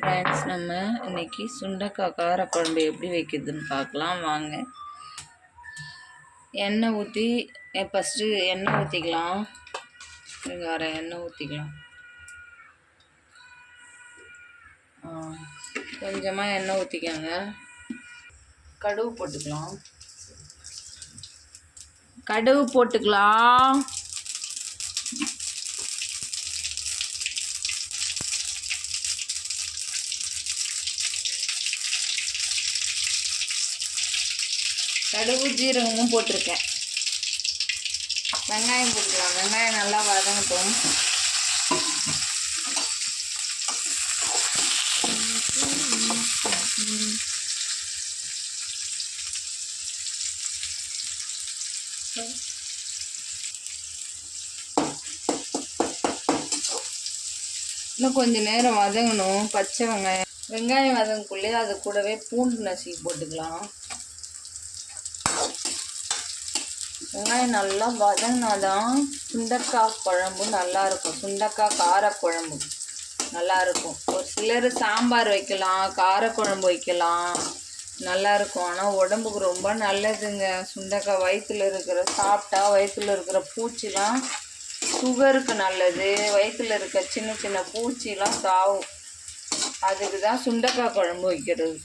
Friends, நம்ம இன்னைக்கு சுண்டக்காய் காரக்குழம்பு எப்படி வைக்கிறதுன்னு பார்க்கலாம் வாங்க. எண்ணெய் ஊற்றி ஃபஸ்ட்டு எண்ணெய் ஊற்றிக்கலாம். அரை எண்ணெய் ஊற்றிக்கலாம். கொஞ்சமாக எண்ணெய் ஊற்றிக்கோங்க. கடுகு போட்டுக்கலாம். கடுகு ஜீரகமும் போட்டிருக்கேன். வெங்காயம் போட்டுக்கலாம். வெங்காயம் நல்லா வதங்கட்டும். இன்னும் கொஞ்சம் நேரம் வதங்கணும். பச்சை வெங்காயம் வதங்கக்குள்ளே அது கூடவே பூண்டு நசுக்கி போட்டுக்கலாம். வெங்காயம் நல்லா வதங்கினாதான் சுண்டக்காய் குழம்பு நல்லாயிருக்கும். சுண்டக்காய் காரக்குழம்பு நல்லாயிருக்கும். ஒரு சிலர் சாம்பார் வைக்கலாம், காரக்குழம்பு வைக்கலாம், நல்லாயிருக்கும். ஆனால் உடம்புக்கு ரொம்ப நல்லதுங்க சுண்டக்காய். சாப்பிட்டா வயிற்றில் இருக்கிற பூச்சிலாம், சுகருக்கு நல்லது. வயிற்றில் இருக்க சின்ன சின்ன பூச்சிலாம் சாவும். அதுக்கு தான் சுண்டக்காய் குழம்பு வைக்கிறது.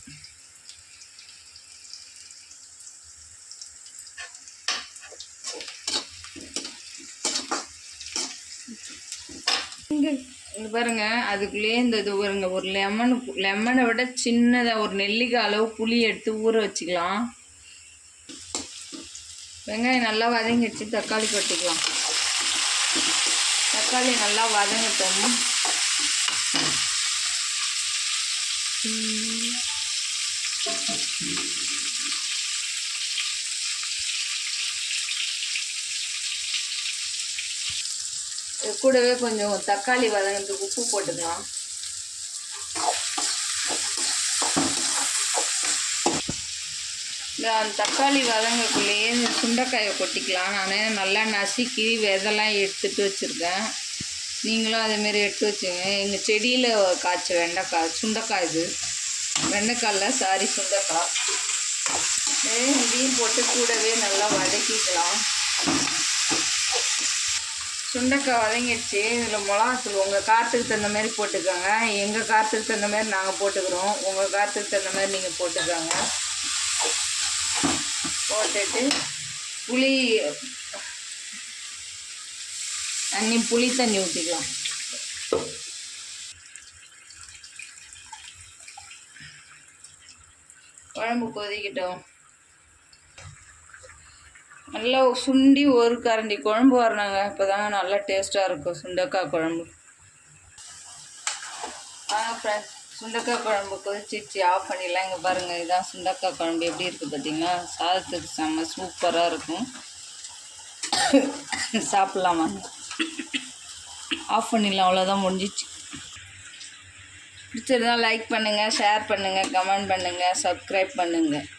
இங்கே பாருங்க, அதுக்குள்ளேயே இந்த இது பாருங்க, ஒரு லெமனை விட சின்னதாக ஒரு நெல்லிக்காய் அளவு புளி எடுத்து ஊற வச்சுக்கலாம். வெங்காயம் நல்லா வதங்கிடுச்சு. தக்காளி போட்டுக்கலாம். தக்காளி நல்லா வதங்கட்டும். கூடவே கொஞ்சம் தக்காளி வதங்கிறதுக்கு உப்பு போட்டுக்கலாம். இந்த தக்காளி வதங்கக்குள்ளேயே இந்த சுண்டைக்காயை கொட்டிக்கலாம். நான் நல்லா நசுக்கி விதெல்லாம் எடுத்துகிட்டு வச்சுருக்கேன். நீங்களும் அதேமாரி எடுத்து வச்சுங்க. எங்கள் செடியில் காய்ச்ச வெண்டைக்காய் சுண்டைக்காய். இது வெண்டைக்காயில் சுண்டைக்காய். இதையும் போட்டு கூடவே நல்லா வதக்கிக்கலாம். சுண்டைக்காய் வதங்கிடுச்சு. இதில் மிளகாத்தூள் உங்கள் காரத்துக்கு தகுந்த மாதிரி போட்டுக்கோங்க. எங்கள் காரத்துக்கு தகுந்த மாதிரி நாங்கள் போட்டுக்கிறோம். உங்கள் காரத்துக்கு தகுந்த மாதிரி நீங்கள் போட்டுக்கோங்க. போட்டுட்டு புளி தண்ணி ஊற்றிக்கலாம். குழம்பு கொதிக்கட்டும். நல்லா சுண்டி ஒரு கரண்டி குழம்பு வரணுங்க. இப்போ தாங்க நல்லா டேஸ்ட்டாக இருக்கும் சுண்டக்காய் குழம்பு. ஃப்ரெண்ட்ஸ், சுண்டக்காய் குழம்பு கொதிச்சிச்சு. ஆஃப் பண்ணிடலாம். இங்கே பாருங்கள், இதுதான் சுண்டக்காய் குழம்பு எப்படி இருக்குது பார்த்தீங்களா? சாதத்துக்கு செம்ம சூப்பராக இருக்கும். சாப்பிட்லாமா? ஆஃப் பண்ணிடலாம். அவ்வளோதான், முடிஞ்சிச்சு. பிடிச்சிருந்தா லைக் பண்ணுங்கள், ஷேர் பண்ணுங்கள், கமெண்ட் பண்ணுங்கள், சப்ஸ்கிரைப் பண்ணுங்கள்.